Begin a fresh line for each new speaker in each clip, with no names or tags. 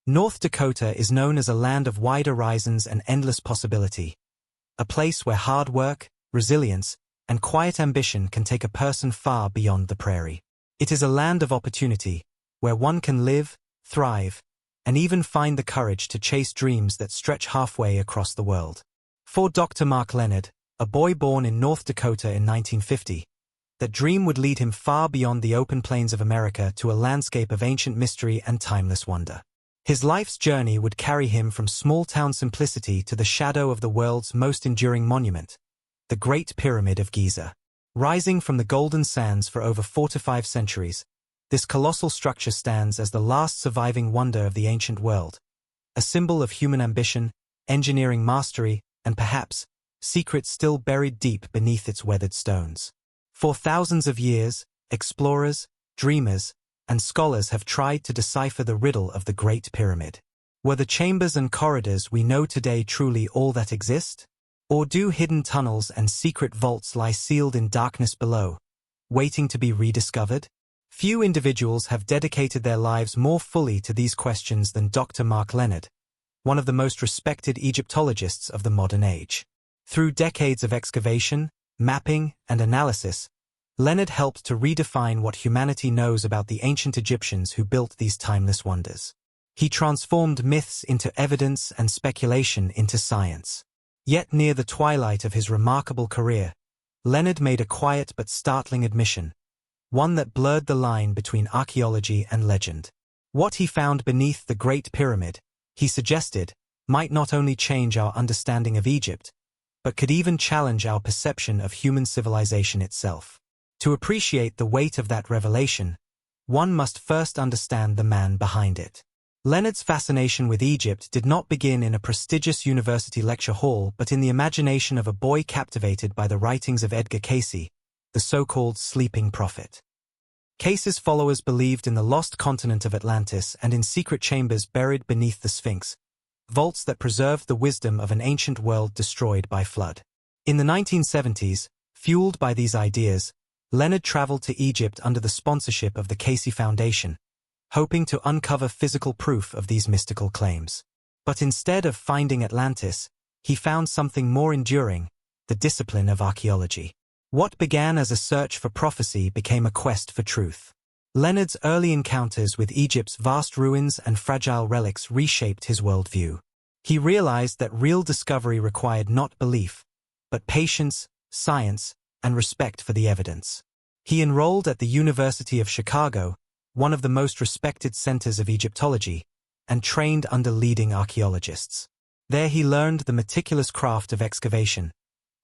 North Dakota is known as a land of wide horizons and endless possibility, a place where hard work, resilience, and quiet ambition can take a person far beyond the prairie. It is a land of opportunity, where one can live, thrive, and even find the courage to chase dreams that stretch halfway across the world. For Dr. Mark Lehner, a boy born in North Dakota in 1950, that dream would lead him far beyond the open plains of America to a landscape of ancient mystery and timeless wonder. His life's journey would carry him from small-town simplicity to the shadow of the world's most enduring monument, the Great Pyramid of Giza. Rising from the golden sands for over 45 centuries, this colossal structure stands as the last surviving wonder of the ancient world, a symbol of human ambition, engineering mastery, and perhaps, secrets still buried deep beneath its weathered stones. For thousands of years, explorers, dreamers, and scholars have tried to decipher the riddle of the Great Pyramid. Were the chambers and corridors we know today truly all that exist? Or do hidden tunnels and secret vaults lie sealed in darkness below, waiting to be rediscovered? Few individuals have dedicated their lives more fully to these questions than Dr. Mark Lehner, one of the most respected Egyptologists of the modern age. Through decades of excavation, mapping, and analysis, Lehner helped to redefine what humanity knows about the ancient Egyptians who built these timeless wonders. He transformed myths into evidence and speculation into science. Yet near the twilight of his remarkable career, Lehner made a quiet but startling admission, one that blurred the line between archaeology and legend. What he found beneath the Great Pyramid, he suggested, might not only change our understanding of Egypt, but could even challenge our perception of human civilization itself. To appreciate the weight of that revelation, one must first understand the man behind it. Lehner's fascination with Egypt did not begin in a prestigious university lecture hall but in the imagination of a boy captivated by the writings of Edgar Cayce, the so-called sleeping prophet. Cayce's followers believed in the lost continent of Atlantis and in secret chambers buried beneath the Sphinx, vaults that preserved the wisdom of an ancient world destroyed by flood. In the 1970s, fueled by these ideas, Lehner traveled to Egypt under the sponsorship of the Cayce Foundation, hoping to uncover physical proof of these mystical claims. But instead of finding Atlantis, he found something more enduring, the discipline of archaeology. What began as a search for prophecy became a quest for truth. Lehner's early encounters with Egypt's vast ruins and fragile relics reshaped his worldview. He realized that real discovery required not belief, but patience, science, and respect for the evidence. He enrolled at the University of Chicago, one of the most respected centers of Egyptology, and trained under leading archaeologists. There he learned the meticulous craft of excavation,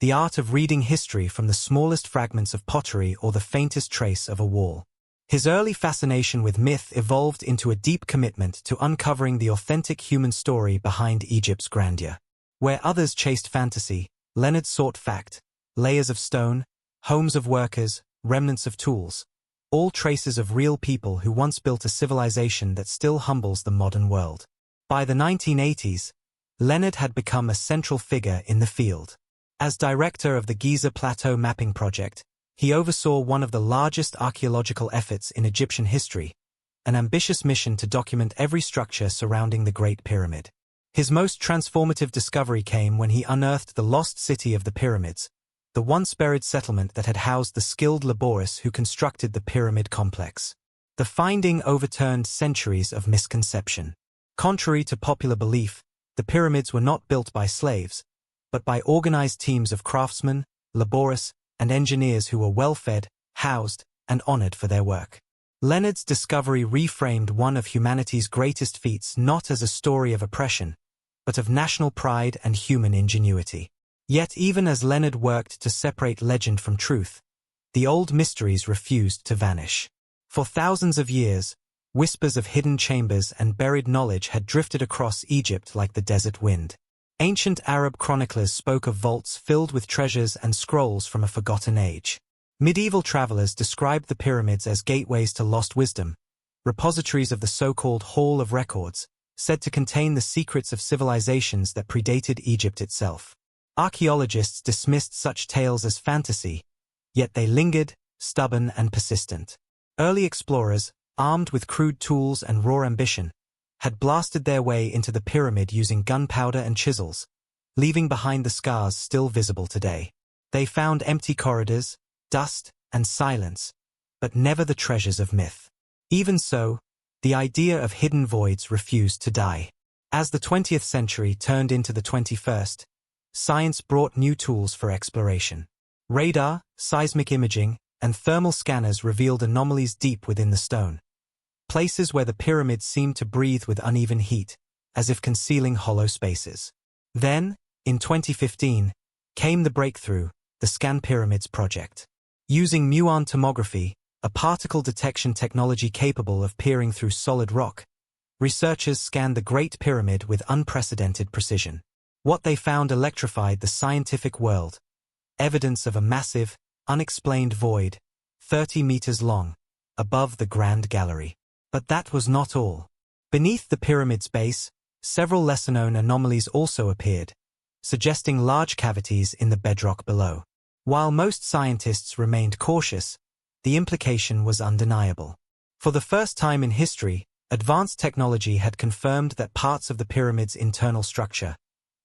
the art of reading history from the smallest fragments of pottery or the faintest trace of a wall. His early fascination with myth evolved into a deep commitment to uncovering the authentic human story behind Egypt's grandeur. Where others chased fantasy, Lehner sought fact, layers of stone, homes of workers, remnants of tools, all traces of real people who once built a civilization that still humbles the modern world. By the 1980s, Lehner had become a central figure in the field. As director of the Giza Plateau Mapping Project, he oversaw one of the largest archaeological efforts in Egyptian history, an ambitious mission to document every structure surrounding the Great Pyramid. His most transformative discovery came when he unearthed the lost city of the pyramids, the once-buried settlement that had housed the skilled laborists who constructed the pyramid complex. The finding overturned centuries of misconception. Contrary to popular belief, the pyramids were not built by slaves, but by organized teams of craftsmen, laborists, and engineers who were well-fed, housed, and honored for their work. Lehner's discovery reframed one of humanity's greatest feats not as a story of oppression, but of national pride and human ingenuity. Yet even as Lehner worked to separate legend from truth, the old mysteries refused to vanish. For thousands of years, whispers of hidden chambers and buried knowledge had drifted across Egypt like the desert wind. Ancient Arab chroniclers spoke of vaults filled with treasures and scrolls from a forgotten age. Medieval travelers described the pyramids as gateways to lost wisdom, repositories of the so-called Hall of Records, said to contain the secrets of civilizations that predated Egypt itself. Archaeologists dismissed such tales as fantasy, yet they lingered, stubborn and persistent. Early explorers, armed with crude tools and raw ambition, had blasted their way into the pyramid using gunpowder and chisels, leaving behind the scars still visible today. They found empty corridors, dust, and silence, but never the treasures of myth. Even so, the idea of hidden voids refused to die. As the 20th century turned into the 21st, science brought new tools for exploration. Radar, seismic imaging, and thermal scanners revealed anomalies deep within the stone. Places where the pyramids seemed to breathe with uneven heat, as if concealing hollow spaces. Then, in 2015, came the breakthrough, the Scan Pyramids project. Using muon tomography, a particle detection technology capable of peering through solid rock, researchers scanned the Great Pyramid with unprecedented precision. What they found electrified the scientific world. Evidence of a massive, unexplained void, 30 meters long, above the Grand Gallery. But that was not all. Beneath the pyramid's base, several lesser-known anomalies also appeared, suggesting large cavities in the bedrock below. While most scientists remained cautious, the implication was undeniable. For the first time in history, advanced technology had confirmed that parts of the pyramid's internal structure,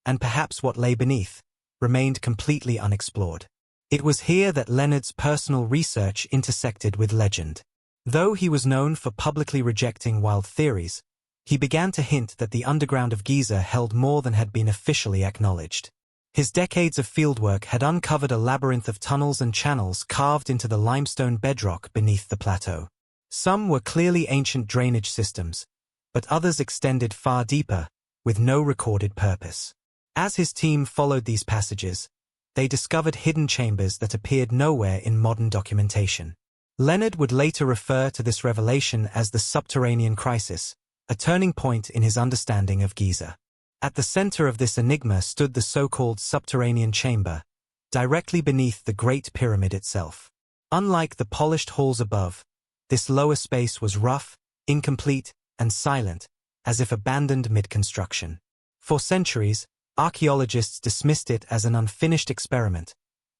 and perhaps what lay beneath, remained completely unexplored. It was here that Lehner's personal research intersected with legend. Though he was known for publicly rejecting wild theories, he began to hint that the underground of Giza held more than had been officially acknowledged. His decades of fieldwork had uncovered a labyrinth of tunnels and channels carved into the limestone bedrock beneath the plateau. Some were clearly ancient drainage systems, but others extended far deeper, with no recorded purpose. As his team followed these passages, they discovered hidden chambers that appeared nowhere in modern documentation. Lehner would later refer to this revelation as the subterranean crisis, a turning point in his understanding of Giza. At the center of this enigma stood the so-called subterranean chamber, directly beneath the Great Pyramid itself. Unlike the polished halls above, this lower space was rough, incomplete, and silent, as if abandoned mid-construction. For centuries, archaeologists dismissed it as an unfinished experiment,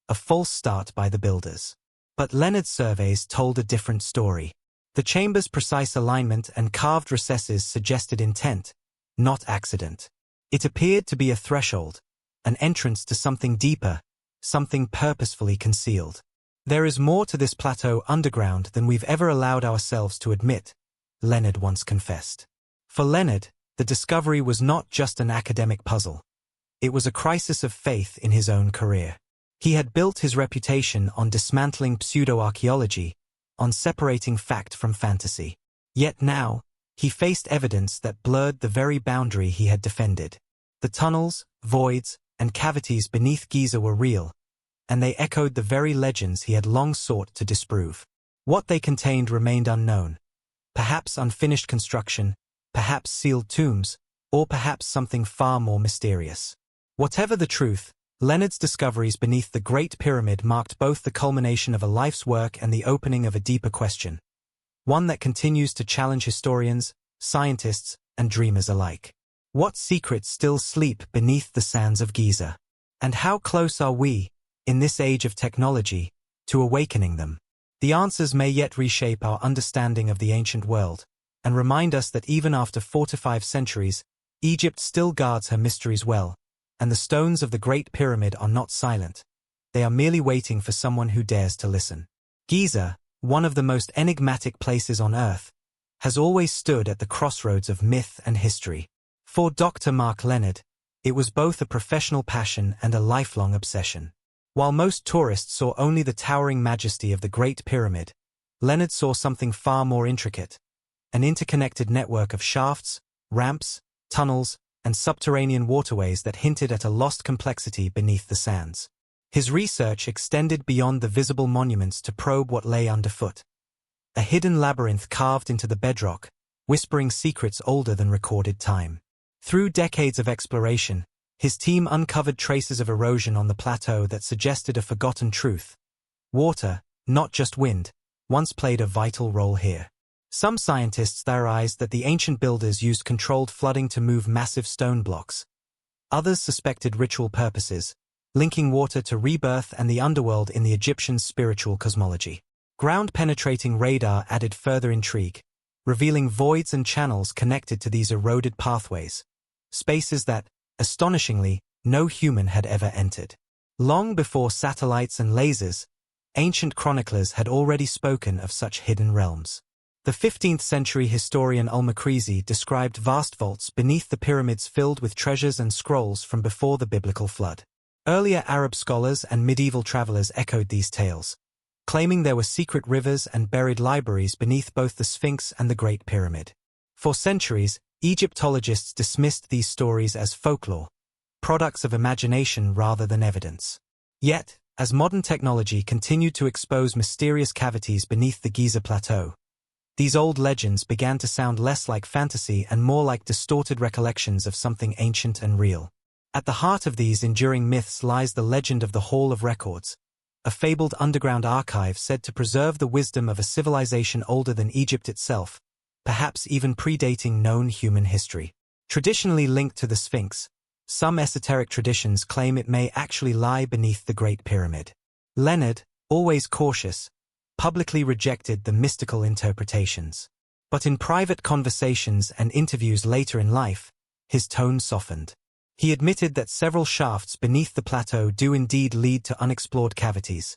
a false start by the builders. But Lehner's surveys told a different story. The chamber's precise alignment and carved recesses suggested intent, not accident. It appeared to be a threshold, an entrance to something deeper, something purposefully concealed. There is more to this plateau underground than we've ever allowed ourselves to admit, Lehner once confessed. For Lehner, the discovery was not just an academic puzzle. It was a crisis of faith in his own career. He had built his reputation on dismantling pseudo-archaeology, on separating fact from fantasy. Yet now, he faced evidence that blurred the very boundary he had defended. The tunnels, voids, and cavities beneath Giza were real, and they echoed the very legends he had long sought to disprove. What they contained remained unknown. Perhaps unfinished construction, perhaps sealed tombs, or perhaps something far more mysterious. Whatever the truth, Lehner's discoveries beneath the Great Pyramid marked both the culmination of a life's work and the opening of a deeper question, one that continues to challenge historians, scientists, and dreamers alike. What secrets still sleep beneath the sands of Giza? And how close are we, in this age of technology, to awakening them? The answers may yet reshape our understanding of the ancient world, and remind us that even after 4 to 5 centuries, Egypt still guards her mysteries well, and the stones of the Great Pyramid are not silent. They are merely waiting for someone who dares to listen. Giza, one of the most enigmatic places on Earth, has always stood at the crossroads of myth and history. For Dr. Mark Lehner, it was both a professional passion and a lifelong obsession. While most tourists saw only the towering majesty of the Great Pyramid, Lehner saw something far more intricate, an interconnected network of shafts, ramps, tunnels, and subterranean waterways that hinted at a lost complexity beneath the sands. His research extended beyond the visible monuments to probe what lay underfoot. A hidden labyrinth carved into the bedrock, whispering secrets older than recorded time. Through decades of exploration, his team uncovered traces of erosion on the plateau that suggested a forgotten truth. Water, not just wind, once played a vital role here. Some scientists theorized that the ancient builders used controlled flooding to move massive stone blocks. Others suspected ritual purposes, linking water to rebirth and the underworld in the Egyptian spiritual cosmology. Ground-penetrating radar added further intrigue, revealing voids and channels connected to these eroded pathways, spaces that, astonishingly, no human had ever entered. Long before satellites and lasers, ancient chroniclers had already spoken of such hidden realms. The 15th century historian Al-Makrizi described vast vaults beneath the pyramids filled with treasures and scrolls from before the biblical flood. Earlier Arab scholars and medieval travelers echoed these tales, claiming there were secret rivers and buried libraries beneath both the Sphinx and the Great Pyramid. For centuries, Egyptologists dismissed these stories as folklore, products of imagination rather than evidence. Yet, as modern technology continued to expose mysterious cavities beneath the Giza Plateau, these old legends began to sound less like fantasy and more like distorted recollections of something ancient and real. At the heart of these enduring myths lies the legend of the Hall of Records, a fabled underground archive said to preserve the wisdom of a civilization older than Egypt itself, perhaps even predating known human history. Traditionally linked to the Sphinx, some esoteric traditions claim it may actually lie beneath the Great Pyramid. Lehner, always cautious, publicly rejected the mystical interpretations. But in private conversations and interviews later in life, his tone softened. He admitted that several shafts beneath the plateau do indeed lead to unexplored cavities,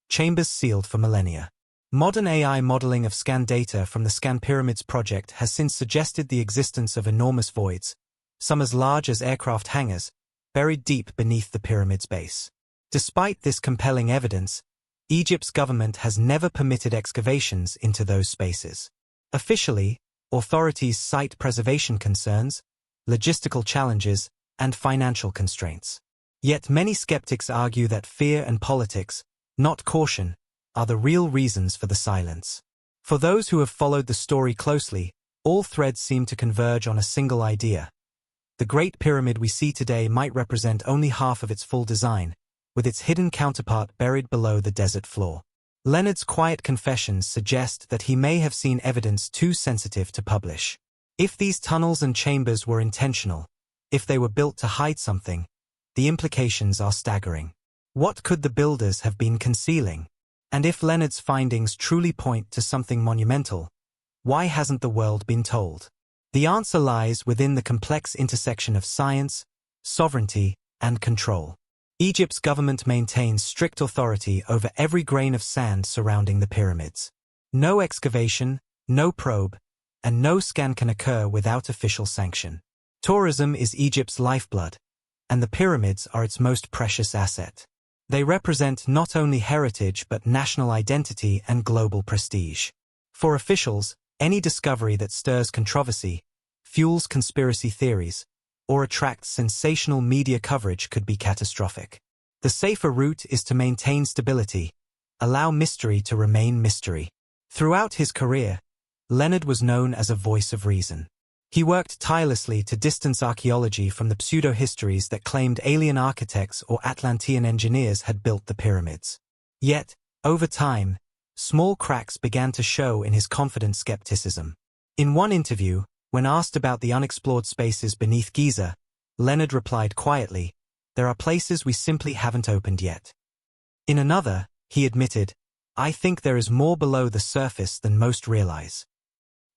chambers sealed for millennia. Modern AI modeling of scan data from the Scan Pyramids project has since suggested the existence of enormous voids, some as large as aircraft hangars, buried deep beneath the pyramid's base. Despite this compelling evidence, Egypt's government has never permitted excavations into those spaces. Officially, authorities cite preservation concerns, logistical challenges, and financial constraints. Yet many skeptics argue that fear and politics, not caution, are the real reasons for the silence. For those who have followed the story closely, all threads seem to converge on a single idea. The Great Pyramid we see today might represent only half of its full design, with its hidden counterpart buried below the desert floor. Leonard's quiet confessions suggest that he may have seen evidence too sensitive to publish. If these tunnels and chambers were intentional, if they were built to hide something, the implications are staggering. What could the builders have been concealing? And if Leonard's findings truly point to something monumental, why hasn't the world been told? The answer lies within the complex intersection of science, sovereignty, and control. Egypt's government maintains strict authority over every grain of sand surrounding the pyramids. No excavation, no probe, and no scan can occur without official sanction. Tourism is Egypt's lifeblood, and the pyramids are its most precious asset. They represent not only heritage but national identity and global prestige. For officials, any discovery that stirs controversy, fuels conspiracy theories, or attracts sensational media coverage could be catastrophic. The safer route is to maintain stability, allow mystery to remain mystery. Throughout his career, Leonard was known as a voice of reason. He worked tirelessly to distance archaeology from the pseudo-histories that claimed alien architects or Atlantean engineers had built the pyramids. Yet, over time, small cracks began to show in his confident skepticism. In one interview, when asked about the unexplored spaces beneath Giza, Leonard replied quietly, "There are places we simply haven't opened yet." In another, he admitted, "I think there is more below the surface than most realize."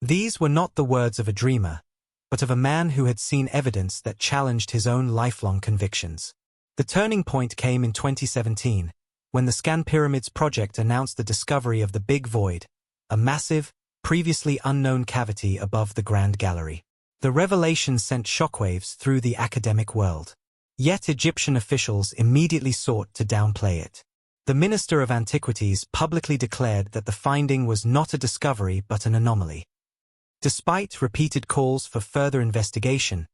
These were not the words of a dreamer, but of a man who had seen evidence that challenged his own lifelong convictions. The turning point came in 2017, when the Scan Pyramids project announced the discovery of the Big Void, a massive, previously unknown cavity above the Grand Gallery. The revelation sent shockwaves through the academic world. Yet Egyptian officials immediately sought to downplay it. The Minister of Antiquities publicly declared that the finding was not a discovery but an anomaly. Despite repeated calls for further investigation,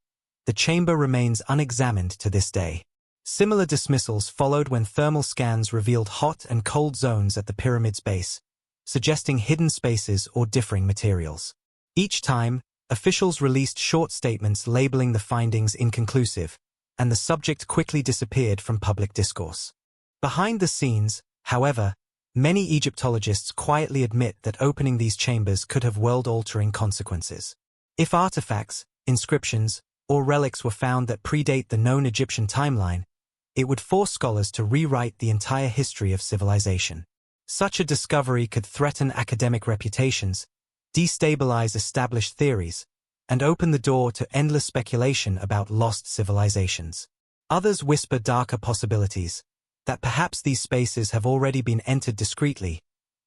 the chamber remains unexamined to this day. Similar dismissals followed when thermal scans revealed hot and cold zones at the pyramid's base, suggesting hidden spaces or differing materials. Each time, officials released short statements labeling the findings inconclusive, and the subject quickly disappeared from public discourse. Behind the scenes, however, many Egyptologists quietly admit that opening these chambers could have world-altering consequences. If artifacts, inscriptions, or relics were found that predate the known Egyptian timeline, it would force scholars to rewrite the entire history of civilization. Such a discovery could threaten academic reputations, destabilize established theories, and open the door to endless speculation about lost civilizations. Others whisper darker possibilities, that perhaps these spaces have already been entered discreetly,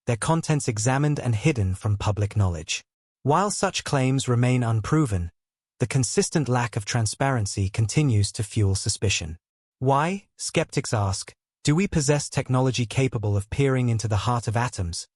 their contents examined and hidden from public knowledge. While such claims remain unproven, the consistent lack of transparency continues to fuel suspicion. Why, skeptics ask, do we possess technology capable of peering into the heart of atoms,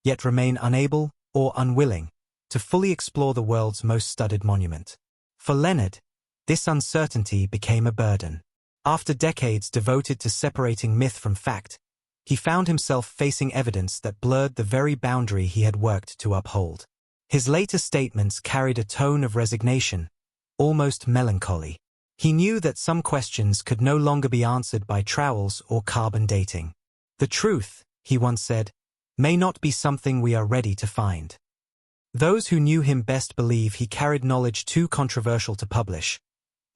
yet remain unable, or unwilling, to fully explore the world's most studied monument? For Lehner, this uncertainty became a burden. After decades devoted to separating myth from fact, he found himself facing evidence that blurred the very boundary he had worked to uphold. His later statements carried a tone of resignation, almost melancholy. He knew that some questions could no longer be answered by trowels or carbon dating. The truth, he once said, may not be something we are ready to find. Those who knew him best believe he carried knowledge too controversial to publish,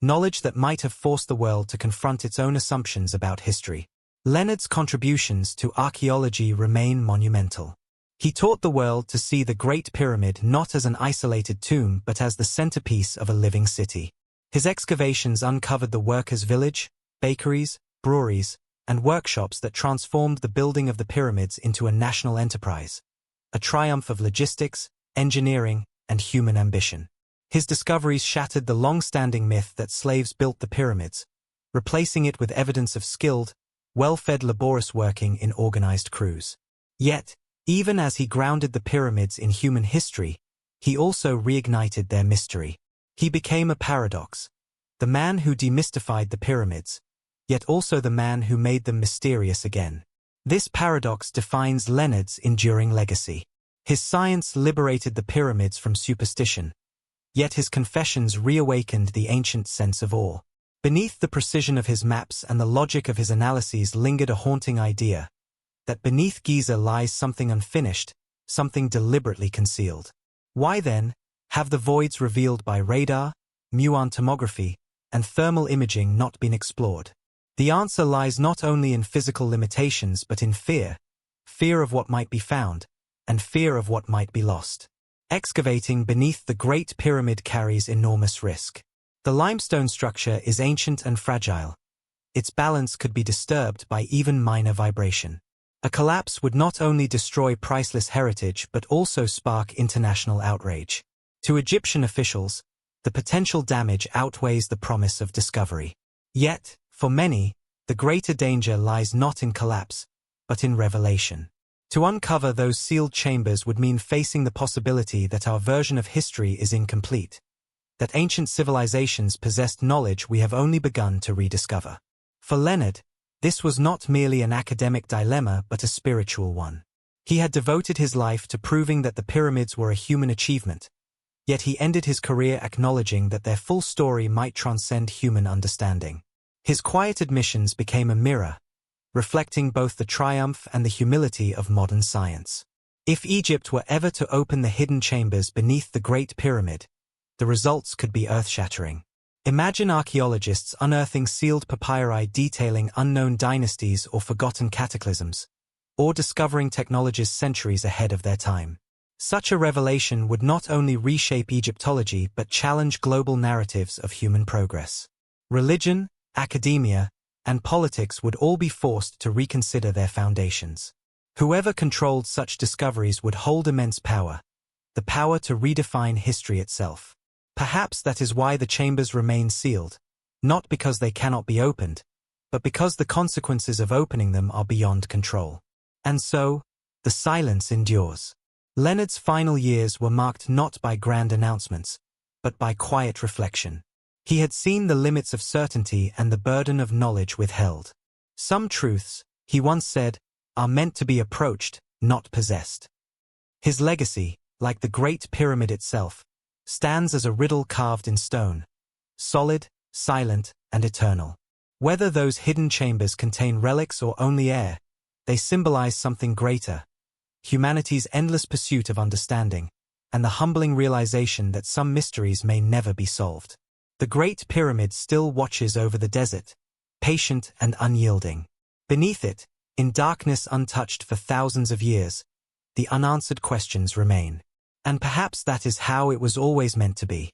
knowledge that might have forced the world to confront its own assumptions about history. Lehner's contributions to archaeology remain monumental. He taught the world to see the Great Pyramid not as an isolated tomb but as the centerpiece of a living city. His excavations uncovered the workers' village, bakeries, breweries, and workshops that transformed the building of the pyramids into a national enterprise, a triumph of logistics, engineering, and human ambition. His discoveries shattered the long-standing myth that slaves built the pyramids, replacing it with evidence of skilled, well-fed laborious working in organized crews. Yet, even as he grounded the pyramids in human history, he also reignited their mystery. He became a paradox, the man who demystified the pyramids, yet also the man who made them mysterious again. This paradox defines Lehner's enduring legacy. His science liberated the pyramids from superstition, yet his confessions reawakened the ancient sense of awe. Beneath the precision of his maps and the logic of his analyses lingered a haunting idea, that beneath Giza lies something unfinished, something deliberately concealed. Why then have the voids revealed by radar, muon tomography, and thermal imaging not been explored? The answer lies not only in physical limitations but in fear, fear of what might be found, and fear of what might be lost. Excavating beneath the Great Pyramid carries enormous risk. The limestone structure is ancient and fragile. Its balance could be disturbed by even minor vibration. A collapse would not only destroy priceless heritage but also spark international outrage. To Egyptian officials, the potential damage outweighs the promise of discovery. Yet, for many, the greater danger lies not in collapse, but in revelation. To uncover those sealed chambers would mean facing the possibility that our version of history is incomplete, that ancient civilizations possessed knowledge we have only begun to rediscover. For Lehner, this was not merely an academic dilemma but a spiritual one. He had devoted his life to proving that the pyramids were a human achievement, yet he ended his career acknowledging that their full story might transcend human understanding. His quiet admissions became a mirror, reflecting both the triumph and the humility of modern science. If Egypt were ever to open the hidden chambers beneath the Great Pyramid, the results could be earth-shattering. Imagine archaeologists unearthing sealed papyri detailing unknown dynasties or forgotten cataclysms, or discovering technologies centuries ahead of their time. Such a revelation would not only reshape Egyptology but challenge global narratives of human progress. Religion, academia, and politics would all be forced to reconsider their foundations. Whoever controlled such discoveries would hold immense power, the power to redefine history itself. Perhaps that is why the chambers remain sealed, not because they cannot be opened, but because the consequences of opening them are beyond control. And so, the silence endures. Lehner's final years were marked not by grand announcements, but by quiet reflection. He had seen the limits of certainty and the burden of knowledge withheld. Some truths, he once said, are meant to be approached, not possessed. His legacy, like the Great Pyramid itself, stands as a riddle carved in stone, solid, silent, and eternal. Whether those hidden chambers contain relics or only air, they symbolize something greater, humanity's endless pursuit of understanding, and the humbling realization that some mysteries may never be solved. The Great Pyramid still watches over the desert, patient and unyielding. Beneath it, in darkness untouched for thousands of years, the unanswered questions remain. And perhaps that is how it was always meant to be.